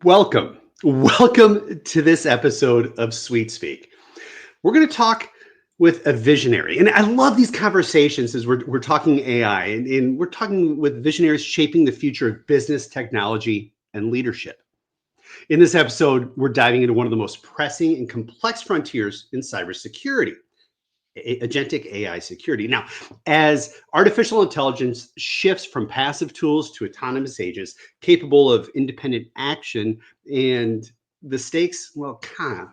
Welcome to this episode of Sweet Speak. We're going to talk with a visionary. And I love these conversations as we're talking AI and we're talking with visionaries shaping the future of business, technology, and leadership. In this episode, we're diving into one of the most pressing and complex frontiers in cybersecurity. Agentic AI security. Now, as artificial intelligence shifts from passive tools to autonomous agents capable of independent action, and the stakes, well,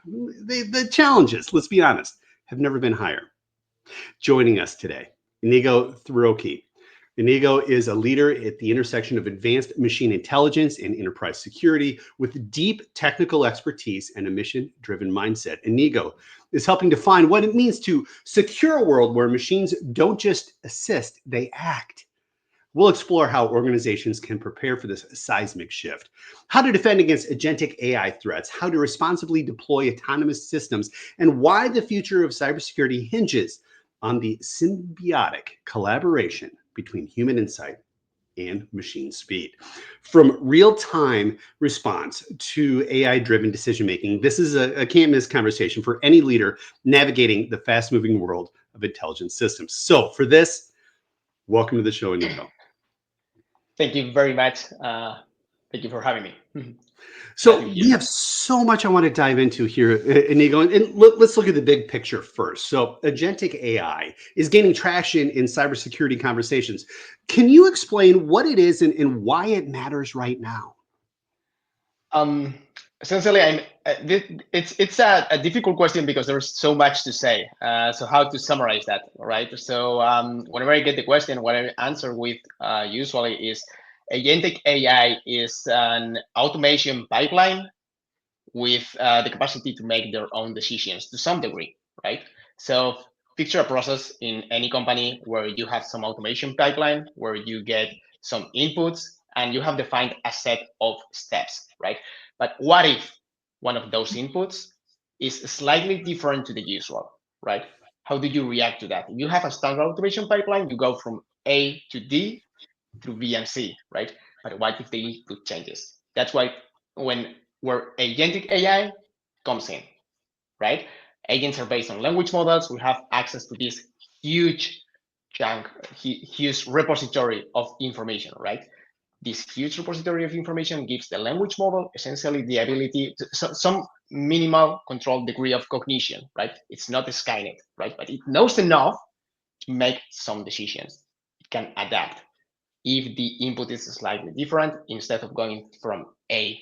the challenges, let's be honest, have never been higher. Joining us today, Íñigo Cirauqui. Íñigo is a leader at the intersection of advanced machine intelligence and enterprise security with deep technical expertise and a mission-driven mindset. Íñigo is helping define what it means to secure a world where machines don't just assist, they act. We'll explore how organizations can prepare for this seismic shift, how to defend against agentic AI threats, how to responsibly deploy autonomous systems, and why the future of cybersecurity hinges on the symbiotic collaboration between human insight and machine speed. From real-time response to AI-driven decision-making, this is a can't-miss conversation for any leader navigating the fast-moving world of intelligence systems. So for this, welcome to the show, Íñigo. Thank you very much. Thank you for having me. So we have so much I want to dive into here, Íñigo, and let's look at the big picture first. So agentic AI is gaining traction in cybersecurity conversations. Can you explain what it is and why it matters right now? Um, Essentially, it's a difficult question because there's so much to say. So how to summarize that, right? So whenever I get the question, what I answer with usually is agentic AI is an automation pipeline with the capacity to make their own decisions to some degree, right? So picture a process in any company where you have some automation pipeline, where you get some inputs and you have defined a set of steps, right? But what if one of those inputs is slightly different to the usual, right? How do you react to that? If you have a standard automation pipeline, you go from A to D through B and C, right? But what if the input changes? That's why where agentic AI comes in, right? Agents are based on language models. We have access to this huge chunk, huge repository of information, right? This huge repository of information gives the language model essentially the ability to some minimal controlled degree of cognition, right? It's not a Skynet, right? But it knows enough to make some decisions. It can adapt. If the input is slightly different, instead of going from A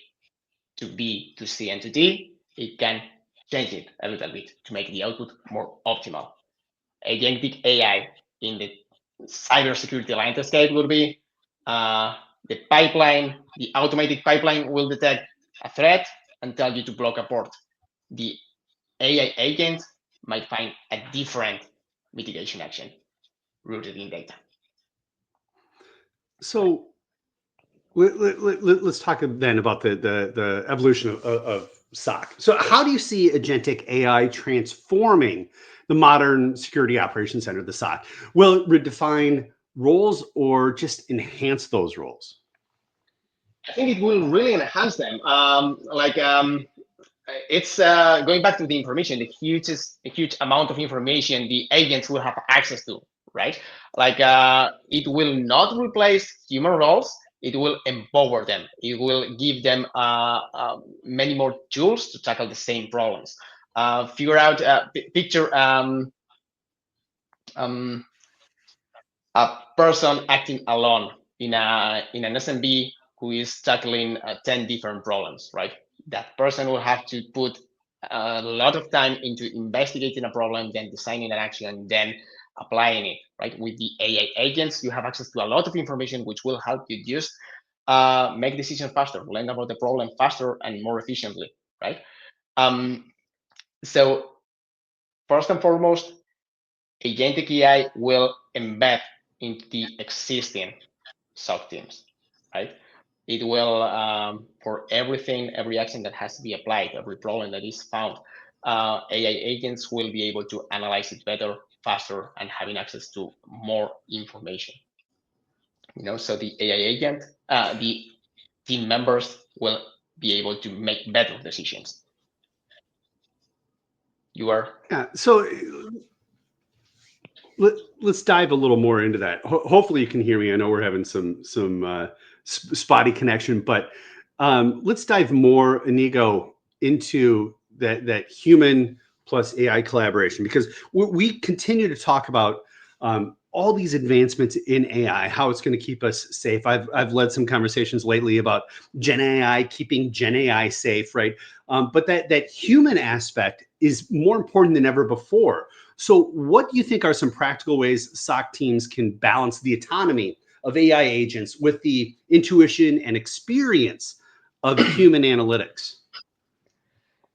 to B to C and to D, it can change it a little bit to make the output more optimal. Agentic AI in the cybersecurity landscape will be the pipeline, the automated pipeline will detect a threat and tell you to block a port. The AI agent might find a different mitigation action rooted in data. So let's talk then about the evolution of SOC. So how do you see agentic AI transforming the modern security operations center, the SOC? Will it redefine roles or just enhance those roles? I think it will really enhance them. It's going back to the information, a huge amount of information the agents will have access to, right? It will not replace human roles. It will empower them. It will give them many more tools to tackle the same problems. Figure out, picture um, a person acting alone in an SMB who is tackling 10 different problems, right? That person will have to put a lot of time into investigating a problem, then designing an action, then applying it, right? With the AI agents, you have access to a lot of information which will help you just make decisions faster, learn about the problem faster and more efficiently, right? Um, so first and foremost, agentic AI will embed into the existing SOC teams, right? It will, for everything, every action that has to be applied, every problem that is found, AI agents will be able to analyze it better, faster, and having access to more information. So the AI agent, the team members will be able to make better decisions. You are So let's dive a little more into that. Hopefully you can hear me. I know we're having some spotty connection, but let's dive more, Íñigo, into that human plus AI collaboration, because we continue to talk about all these advancements in AI, how it's going to keep us safe. I've led some conversations lately about Gen AI keeping Gen AI safe, right? But that human aspect is more important than ever before. So what do you think are some practical ways SOC teams can balance the autonomy of AI agents with the intuition and experience of human analytics?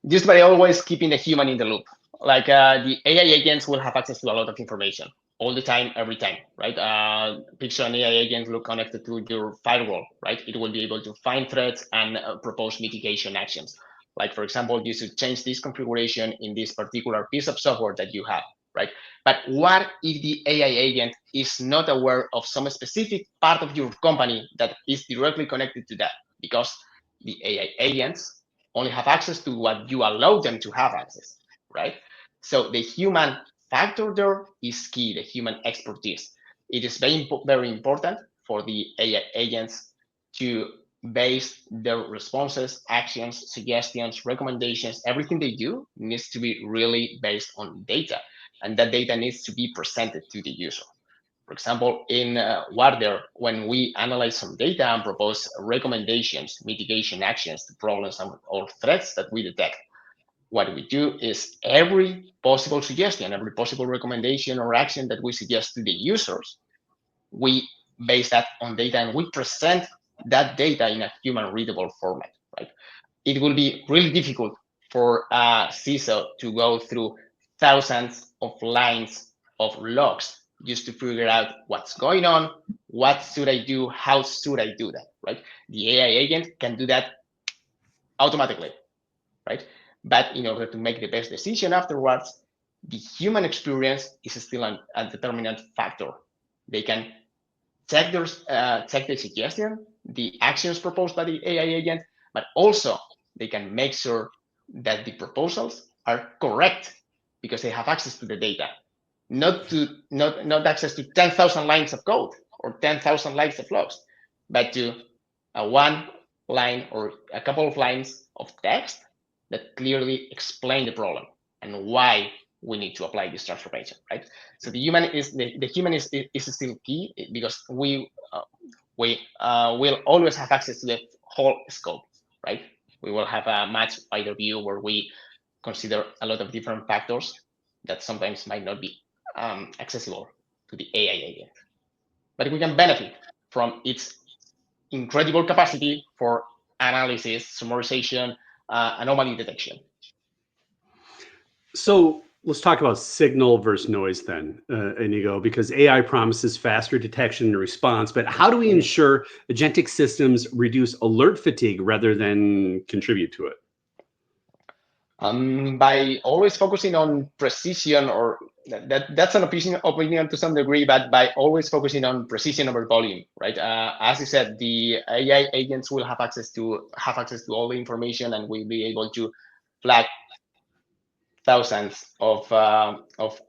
just by always keeping the human in the loop. Like the AI agents will have access to a lot of information all the time, every time, right? Picture an AI agent will connected to your firewall, right? It will be able to find threats and propose mitigation actions. Like, for example, you should change this configuration in this particular piece of software that you have, right? But what if the AI agent is not aware of some specific part of your company that is directly connected to that? Because the AI agents only have access to what you allow them to have access, right? So the human factor there is key, the human expertise. It is very important for the AI agents to base their responses, actions, suggestions, recommendations, everything they do needs to be really based on data. And that data needs to be presented to the user. For example, in Guardare, when we analyze some data and propose recommendations, mitigation actions to problems or threats that we detect, what we do is every possible suggestion, every possible recommendation or action that we suggest to the users, we base that on data and we present that data in a human readable format, right? It will be really difficult for a CISO to go through thousands of lines of logs just to figure out what's going on, what should I do, how should I do that, right? The AI agent can do that automatically, right? But in order to make the best decision afterwards, the human experience is still a determinant factor. They can check the suggestion, the actions proposed by the AI agent, but also they can make sure that the proposals are correct because they have access to the data, not access to 10,000 lines of code or 10,000 lines of logs, but to a one line or a couple of lines of text that clearly explain the problem and why we need to apply this transformation, right? So the human is still key because we will always have access to the whole scope, right? We will have a much wider view where we consider a lot of different factors that sometimes might not be accessible to the AI agent, but we can benefit from its incredible capacity for analysis, summarization, anomaly detection. So let's talk about signal versus noise then, Íñigo, because AI promises faster detection and response, but how do we ensure agentic systems reduce alert fatigue rather than contribute to it? By always focusing on precision, or that's an opinion to some degree, but by always focusing on precision over volume, right? As you said, the AI agents will have access to all the information and will be able to flag thousands of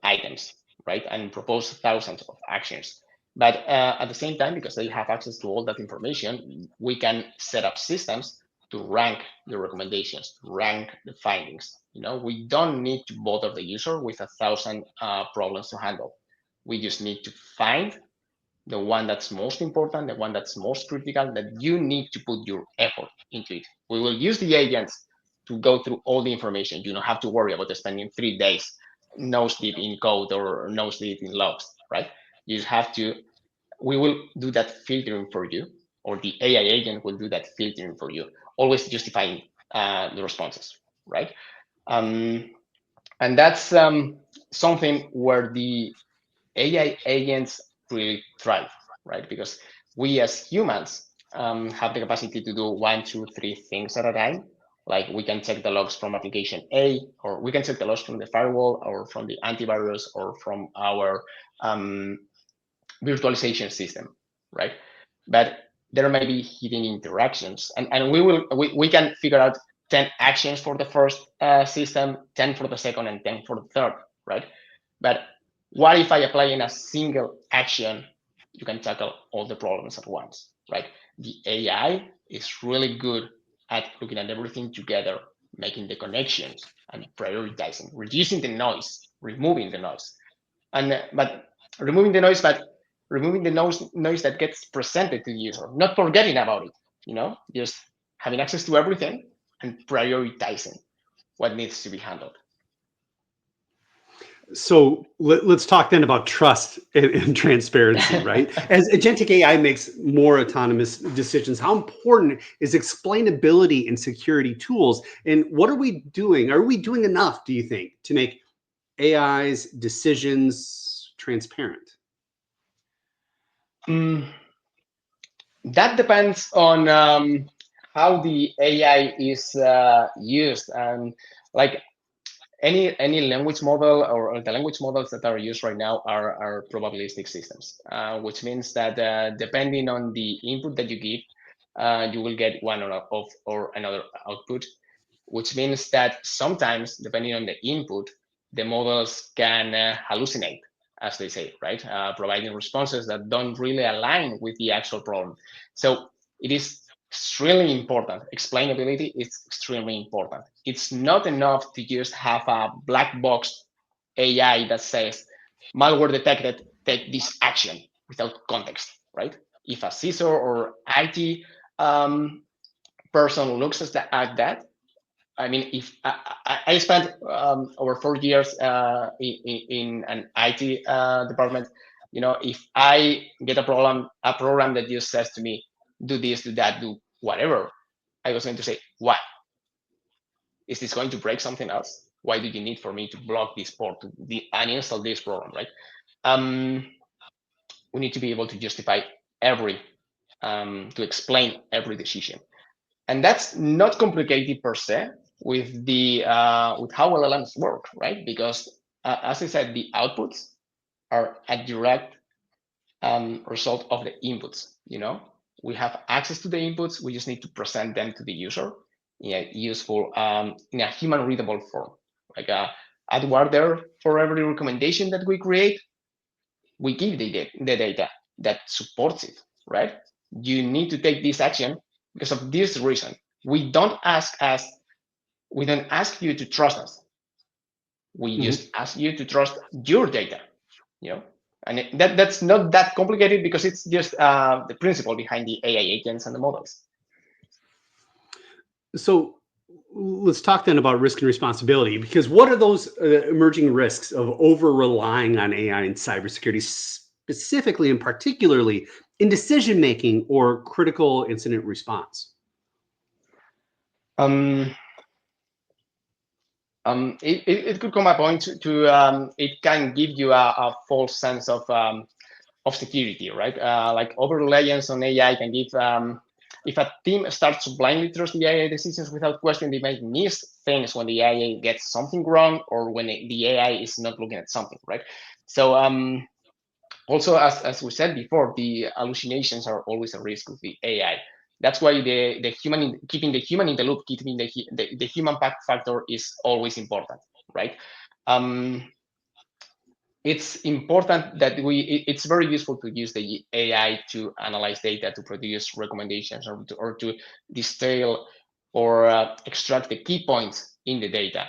items, right, and propose thousands of actions. But at the same time, because they have access to all that information, we can set up systems to rank the recommendations, rank the findings. We don't need to bother the user with 1,000 problems to handle. We just need to find the one that's most important, the one that's most critical, that you need to put your effort into it. We will use the agents to go through all the information. You don't have to worry about spending 3 days nose deep in code or nose deep in logs, right? You just have to, we will do that filtering for you, or the AI agent will do that filtering for you, always justifying the responses, right? And that's something where the AI agents really thrive, right? Because we as humans have the capacity to do 1, 2, 3 things at a time. Like we can check the logs from application A, or we can check the logs from the firewall, or from the antivirus, or from our virtualization system, right? But there may be hidden interactions, and we can figure out 10 actions for the first system, 10 for the second, and 10 for the third, right? But what if I apply in a single action? You can tackle all the problems at once, right? The AI is really good at looking at everything together, making the connections and prioritizing, reducing the noise, removing the noise, but removing the noise, noise that gets presented to the user, not forgetting about it. Just having access to everything and prioritizing what needs to be handled. So let's talk then about trust and transparency, right? As agentic AI makes more autonomous decisions, how important is explainability in security tools? And what are we doing? Are we doing enough, do you think, to make AI's decisions transparent? That depends on how the AI is used, and like any language model, or the language models that are used right now are probabilistic systems, which means that depending on the input that you give, you will get one or another output, which means that sometimes, depending on the input, the models can hallucinate, as they say, right? Providing responses that don't really align with the actual problem. So it is extremely important. Explainability is extremely important. It's not enough to just have a black box AI that says, malware detected, take this action, without context, right? If a CISO or IT person looks at that, I mean, if I spent over 4 years in an IT department, if I get a program that just says to me, do this, do that, do whatever, I was going to say, why? Is this going to break something else? Why do you need for me to block this port, to uninstall this program, right? We need to be able to justify to explain every decision. And that's not complicated per se with how LLMs work, right? Because as I said, the outputs are a direct result of the inputs. We have access to the inputs. We just need to present them to the user in a useful, in a human readable form. Like at Guardare, for every recommendation that we create, we give the data that supports it, right? You need to take this action because of this reason. We don't ask you to trust us. We just ask you to trust your data, and that's not that complicated, because it's just the principle behind the AI agents and the models. So let's talk then about risk and responsibility, because what are those emerging risks of over relying on AI in cybersecurity, specifically and particularly in decision making or critical incident response? It could come a point to it can give you a false sense of security, right? Like over reliance on AI can give. If a team starts to blindly trust the AI decisions without question, they might miss things when the AI gets something wrong, or when the AI is not looking at something, right? So also, as we said before, the hallucinations are always a risk with the AI. That's why keeping the human in the loop, keeping the human factor is always important, right? It's important that it's very useful to use the AI to analyze data, to produce recommendations, or to distill or extract the key points in the data.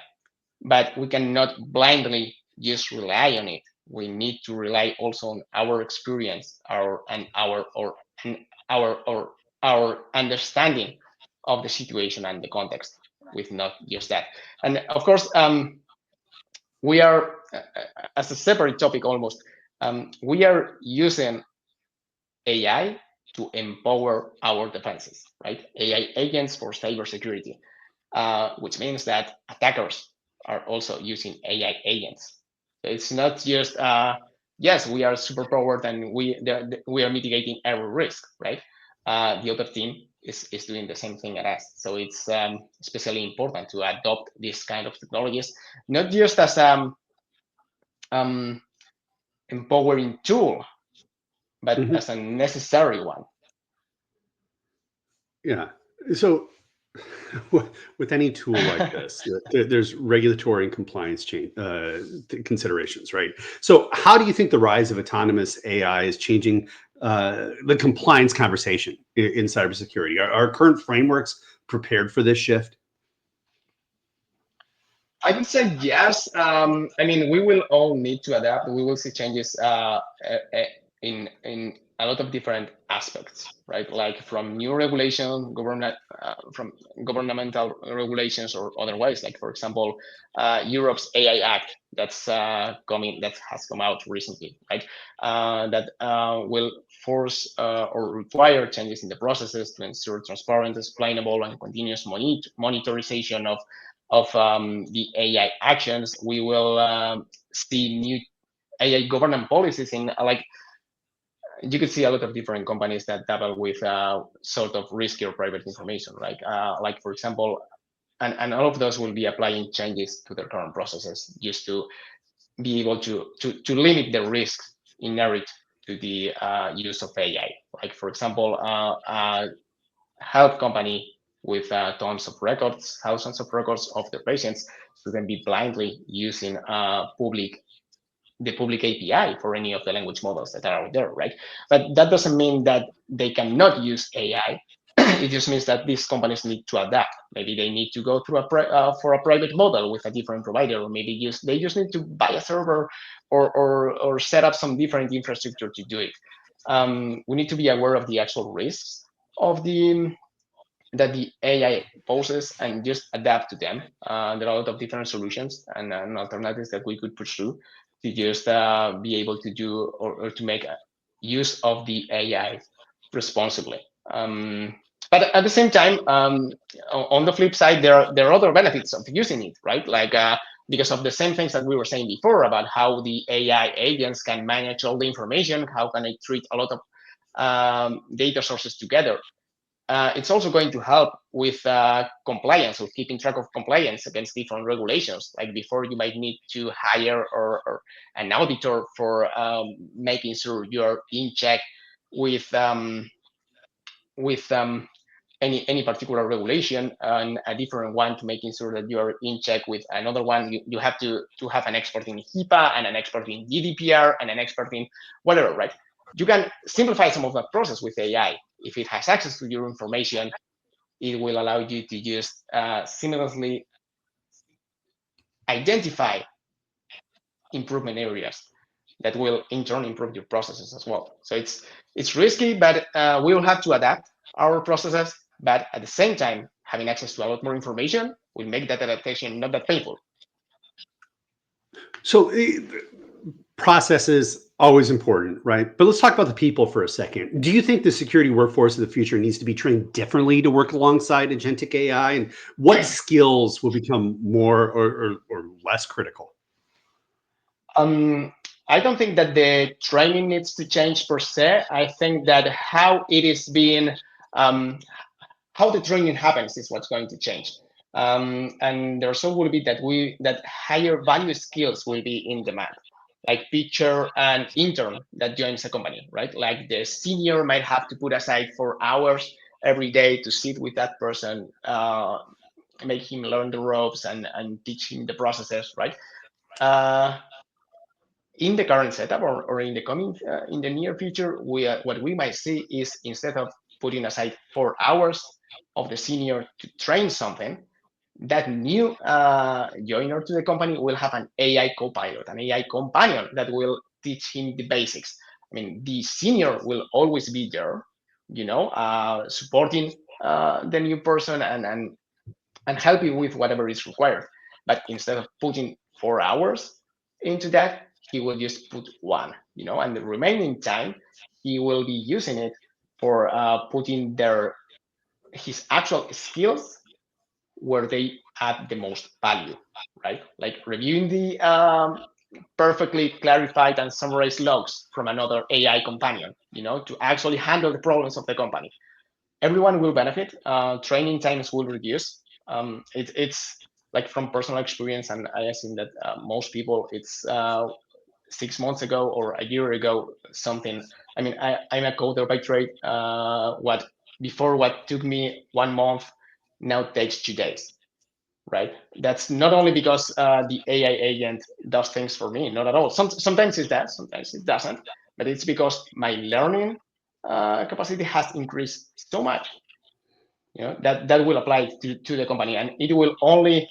But we cannot blindly just rely on it. We need to rely also on our experience, our understanding of the situation and the context, with not just that. And of course, we are, as a separate topic almost, we are using AI to empower our defenses, right? AI agents for cybersecurity, which means that attackers are also using AI agents. So it's not just, yes, we are super powered and we are mitigating every risk, right? The other team is doing the same thing as us. So it's especially important to adopt this kind of technologies, not just as empowering tool, but as a necessary one. Yeah. So with any tool like this, there's regulatory and compliance considerations, right? So how do you think the rise of autonomous AI is changing the compliance conversation in cybersecurity? Are current frameworks prepared for this shift? I would say yes. I mean, we will all need to adapt. We will see changes in a lot of different aspects, right? Like from new regulation, from governmental regulations or otherwise. Like for example, Europe's AI Act that has come out recently, right? That will force or require changes in the processes to ensure transparent, explainable, and continuous monitorization of the AI actions. We will see new AI governance policies in like you could see a lot of different companies that dabble with sort of riskier private information, right? Like for example, and all of those will be applying changes to their current processes just to be able to limit the risks inherent to the use of AI. Like for example, health company with tons of records, thousands of records of the patients, shouldn't be blindly using the public API for any of the language models that are out there, right? But that doesn't mean that they cannot use AI. It just means that these companies need to adapt. Maybe they need to go through for a private model with a different provider, or maybe they just need to buy a server or set up some different infrastructure to do it. We need to be aware of the actual risks of the AI poses and just adapt to them. There are a lot of different solutions and alternatives that we could pursue to just be able to do or to make use of the AI responsibly. But at the same time, on the flip side, there are other benefits of using it, right? Like because of the same things that we were saying before about how the AI agents can manage all the information, how can they treat a lot of data sources together. It's also going to help with compliance, with keeping track of compliance against different regulations. Like before, you might need to hire or an auditor for making sure you're in check with with any particular regulation, and a different one to making sure that you are in check with another one. You have to have an expert in HIPAA and an expert in GDPR and an expert in whatever, right? You can simplify some of that process with AI. If it has access to your information, it will allow you to just seamlessly identify improvement areas that will in turn improve your processes as well. So it's risky, but we will have to adapt our processes. But at the same time, having access to a lot more information will make that adaptation not that painful. So process is always important, right? But let's talk about the people for a second. Do you think the security workforce of the future needs to be trained differently to work alongside agentic AI? And what skills will become more or less critical? Um, I don't think that the training needs to change per se. I think that how it is being, how the training happens is what's going to change. And the result will be that higher value skills will be in demand. Like picture an intern that joins a company, right? Like the senior might have to put aside 4 hours every day to sit with that person, make him learn the ropes and teach him the processes, right? Uh, in the current setup or in the coming in the near future, what we might see is instead of putting aside 4 hours of the senior to train something, that new joiner to the company will have an AI co-pilot, an AI companion that will teach him the basics. I mean, the senior will always be there, supporting the new person and helping with whatever is required. But instead of putting 4 hours into that, he will just put one, and the remaining time he will be using it for putting his actual skills where they add the most value, right? Like reviewing the perfectly clarified and summarized logs from another AI companion, to actually handle the problems of the company. Everyone will benefit. Training times will reduce. It's like from personal experience, and I assume that most people, it's 6 months ago or a year ago, something. I mean, I'm a coder by trade. What before what took me 1 month now takes 2 days, right? That's not only because the AI agent does things for me, not at all. Sometimes it does, sometimes it doesn't, but it's because my learning capacity has increased so much, that will apply to the company, and it will only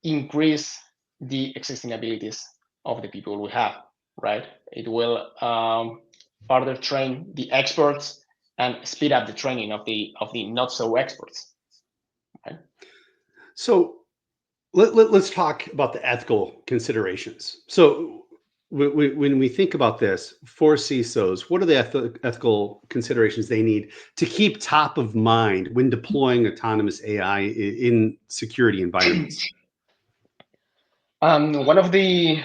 increase the existing abilities of the people we have, right? It will further train the experts and speed up the training of the not so experts, right? So let's talk about the ethical considerations. So when we think about this for CISOs, what are the ethical considerations they need to keep top of mind when deploying autonomous AI in security environments? One of the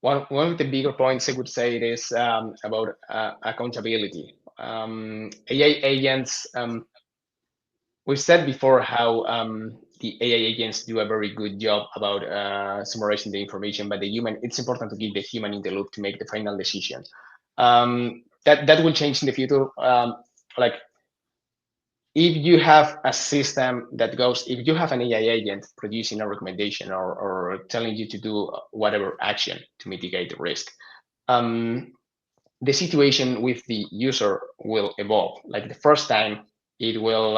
one of the bigger points I would say it is about accountability. AI agents. We've said before how the AI agents do a very good job about summarizing the information, but it's important to keep the human in the loop to make the final decision. That will change in the future. Like if you have a system that goes, if you have an AI agent producing a recommendation or telling you to do whatever action to mitigate the risk, the situation with the user will evolve. Like the first time, it will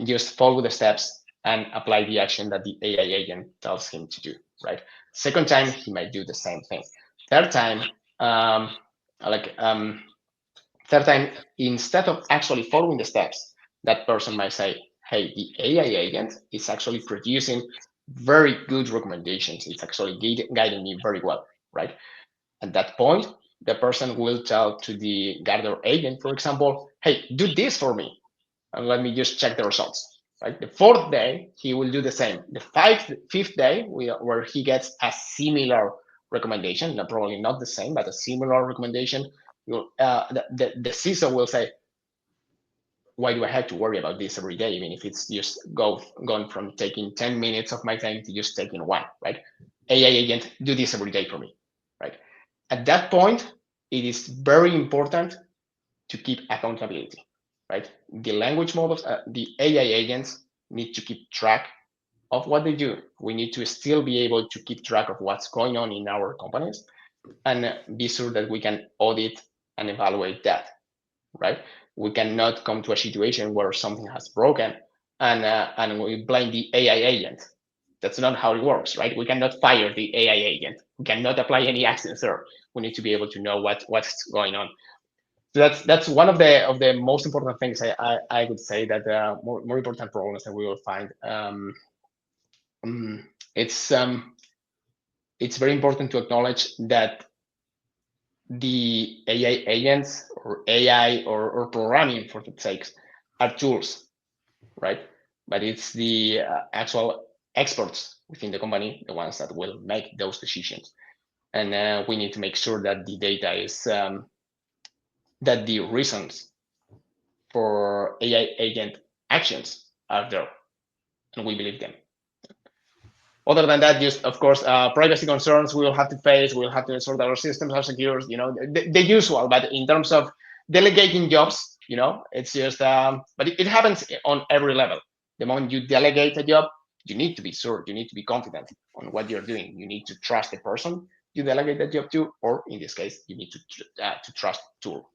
just follow the steps and apply the action that the AI agent tells him to do, right? Second time, he might do the same thing. Third time, third time, instead of actually following the steps, that person might say, hey, the AI agent is actually producing very good recommendations. It's actually guiding me very well, right? At that point, the person will tell to the Guardare agent, for example, hey, do this for me, and let me just check the results. Right? The fourth day, he will do the same. The fifth day, where he gets a similar recommendation, probably not the same, but a similar recommendation, the CISO will say, why do I have to worry about this every day? Even if it's just gone from taking 10 minutes of my time to just taking one, right? AI agent, do this every day for me, right? At that point, it is very important to keep accountability, right? The language models, the AI agents need to keep track of what they do. We need to still be able to keep track of what's going on in our companies and be sure that we can audit and evaluate that, right? We cannot come to a situation where something has broken and we blame the AI agent. That's not how it works, right? We cannot fire the AI agent. We cannot apply any actions there. We need to be able to know what's going on. So that's one of the most important things I would say that more important problems that we will find. It's very important to acknowledge that the AI agents or AI or programming, for that sake, are tools, right? But it's the actual experts within the company, the ones that will make those decisions. And we need to make sure that the data is, that the reasons for AI agent actions are there, and we believe them. Other than that, just of course, privacy concerns we will have to face. We'll have to ensure that our systems are secure. The usual. But in terms of delegating jobs, it's just. But it happens on every level. The moment you delegate a job, you need to be sure. You need to be confident on what you're doing. You need to trust the person you delegate the job to, or in this case, you need to trust the tool.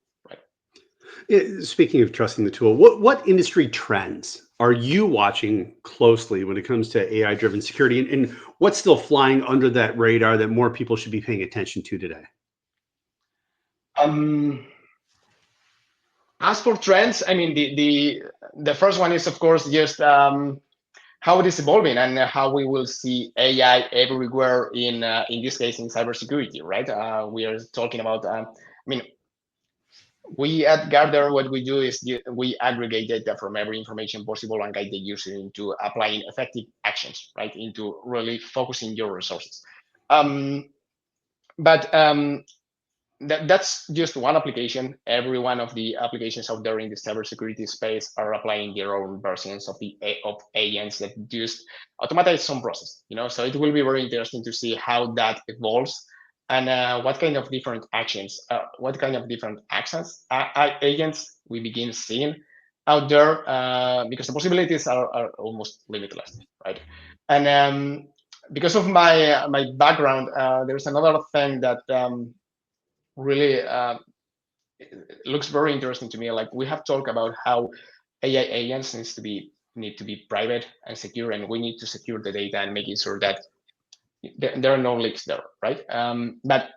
Speaking of trusting the tool, what industry trends are you watching closely when it comes to AI-driven security, and what's still flying under that radar that more people should be paying attention to today? As for trends, I mean, the first one is, of course, just how it is evolving and how we will see AI everywhere in this case in cybersecurity, right? We are talking about. I mean, we at Guardare, what we do is we aggregate data from every information possible and guide the user into applying effective actions, right? Into really focusing your resources. That's just one application. Every one of the applications out there in the cybersecurity space are applying their own versions of agents that just automate some process. So it will be very interesting to see how that evolves and what kind of different actions, agents we begin seeing out there, because the possibilities are almost limitless, right? And because of my background, there's another thing that really looks very interesting to me. Like, we have talked about how AI agents need to be private and secure, and we need to secure the data and making sure that there are no leaks there, right? But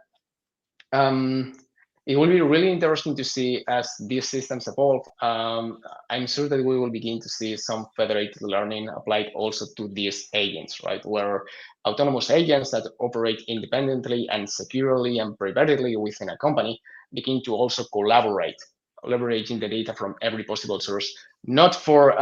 it will be really interesting to see as these systems evolve. I'm sure that we will begin to see some federated learning applied also to these agents, right? Where autonomous agents that operate independently and securely and privately within a company begin to also collaborate, leveraging the data from every possible source, not for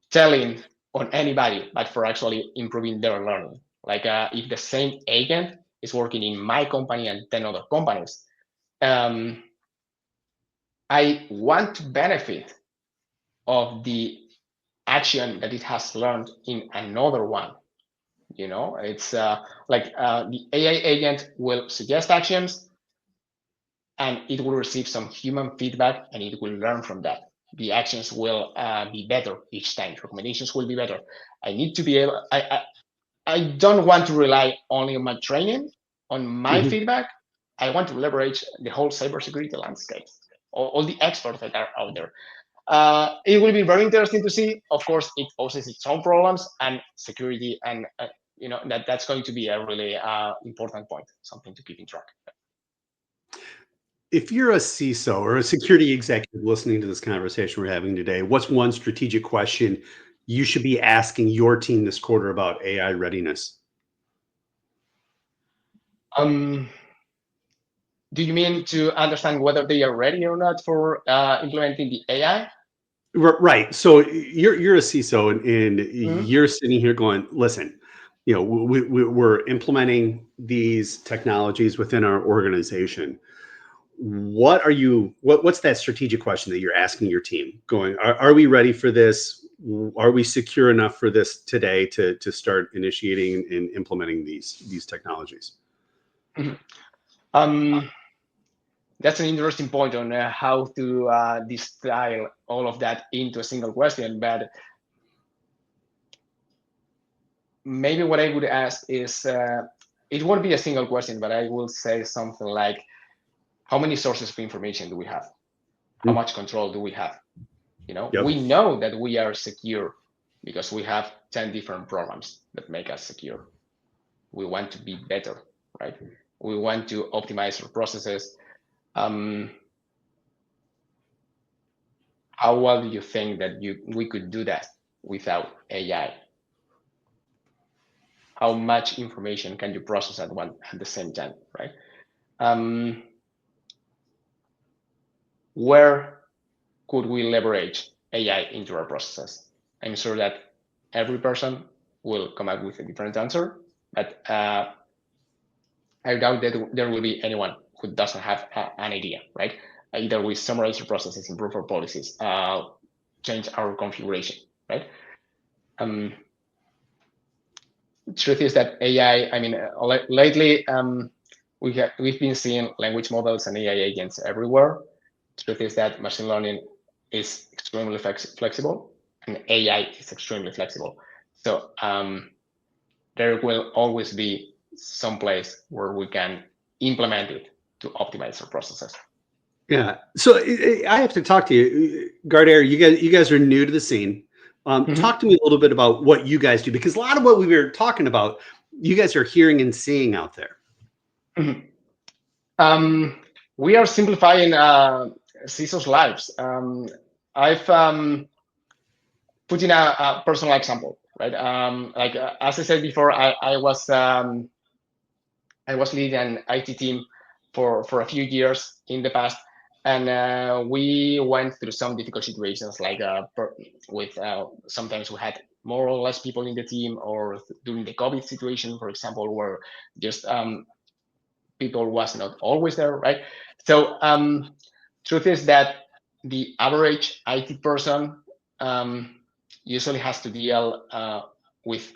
telling on anybody, but for actually improving their learning. Like, if the same agent is working in my company and 10 other companies, I want to benefit of the action that it has learned in another one. It's like the AI agent will suggest actions, and it will receive some human feedback, and it will learn from that. The actions will be better each time. Recommendations will be better. I need to be able. I don't want to rely only on my training, on my feedback. I want to leverage the whole cybersecurity landscape, all the experts that are out there. It will be very interesting to see. Of course, it poses its own problems and security, and that's going to be a really important point, something to keep in track. If you're a CISO or a security executive listening to this conversation we're having today, what's one strategic question you should be asking your team this quarter about AI readiness? Do you mean to understand whether they are ready or not for implementing the AI? Right. So you're a CISO and you're sitting here going, listen, we're implementing these technologies within our organization. What's that strategic question that you're asking your team? Going, are we ready for this? Are we secure enough for this today to start initiating and implementing these technologies? That's an interesting point on how to distill all of that into a single question. But maybe what I would ask is, it won't be a single question, but I will say something like, how many sources of information do we have? How much control do we have? Yep. We know that we are secure because we have 10 different programs that make us secure. We want to be better, right? We want to optimize our processes. How well do you think that we could do that without AI? How much information can you process at the same time, right? Where could we leverage AI into our processes? I'm sure that every person will come up with a different answer, but I doubt that there will be anyone who doesn't have an idea, right? Either we summarize our processes, improve our policies, change our configuration, right? Truth is that AI, lately we've been seeing language models and AI agents everywhere. Truth is that machine learning is extremely flexible, and AI is extremely flexible. So there will always be some place where we can implement it to optimize our processes. Yeah. So I have to talk to you, Guardare. You guys are new to the scene. Talk to me a little bit about what you guys do, because a lot of what we were talking about, you guys are hearing and seeing out there. We are simplifying CISO's lives. I've put in a personal example, right? As I said before, I was leading an IT team for a few years in the past, and we went through some difficult situations, like sometimes we had more or less people in the team, or during the COVID situation, for example, where just people was not always there, right? So truth is that the average IT person usually has to deal with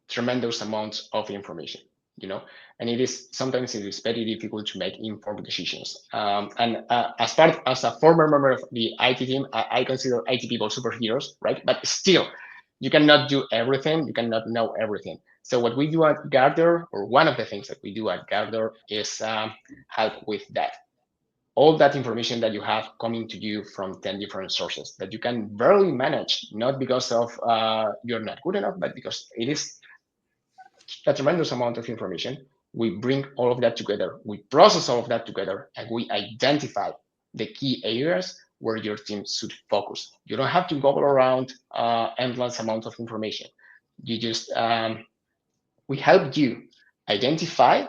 tremendous amounts of information. and sometimes it is very difficult to make informed decisions. And as a former member of the IT team, I consider IT people superheroes, right? But still, you cannot do everything. You cannot know everything. So what we do at Guardare, or one of the things that we do at Guardare, is help with that. All that information that you have coming to you from 10 different sources that you can barely manage, not because of you're not good enough, but because it is a tremendous amount of information. We bring all of that together, we process all of that together, and we identify the key areas where your team should focus. You don't have to go around endless amount of information. You just we help you identify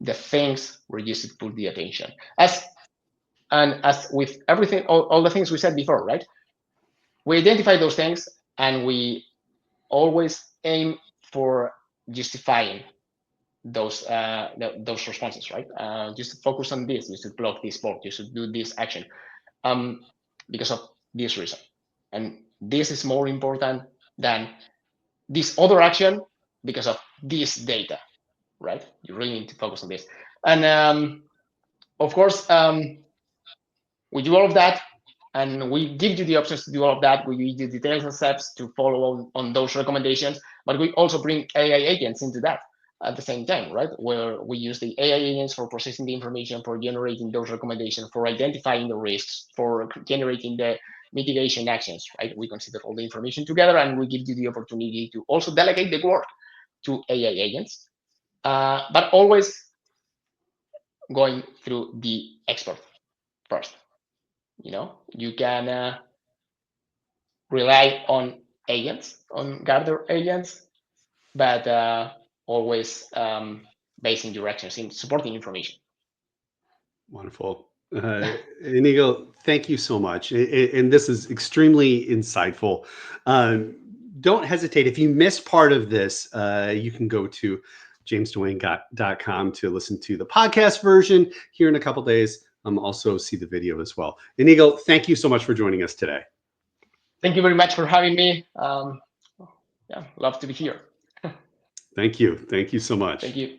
the things where you should put the attention. As with everything, all the things we said before, right? We identify those things, and we always aim for justifying those responses, right? Just focus on this. You should block this port. You should do this action because of this reason, and this is more important than this other action because of this data, right? You really need to focus on this, and of course, we do all of that, and we give you the options to do all of that. We give you details and steps to follow on those recommendations, but we also bring AI agents into that at the same time, right? Where we use the AI agents for processing the information, for generating those recommendations, for identifying the risks, for generating the mitigation actions, right? We consider all the information together, and we give you the opportunity to also delegate the work to AI agents, but always going through the expert first. You can rely on agents, on Guardare agents, but always basing your actions in supporting information. Wonderful. Íñigo, thank you so much. And this is extremely insightful. Don't hesitate. If you missed part of this, you can go to jamesdewayne.com to listen to the podcast version here in a couple of days. Also see the video as well. Íñigo, thank you so much for joining us today. Thank you very much for having me. Yeah, love to be here. Thank you. Thank you so much. Thank you.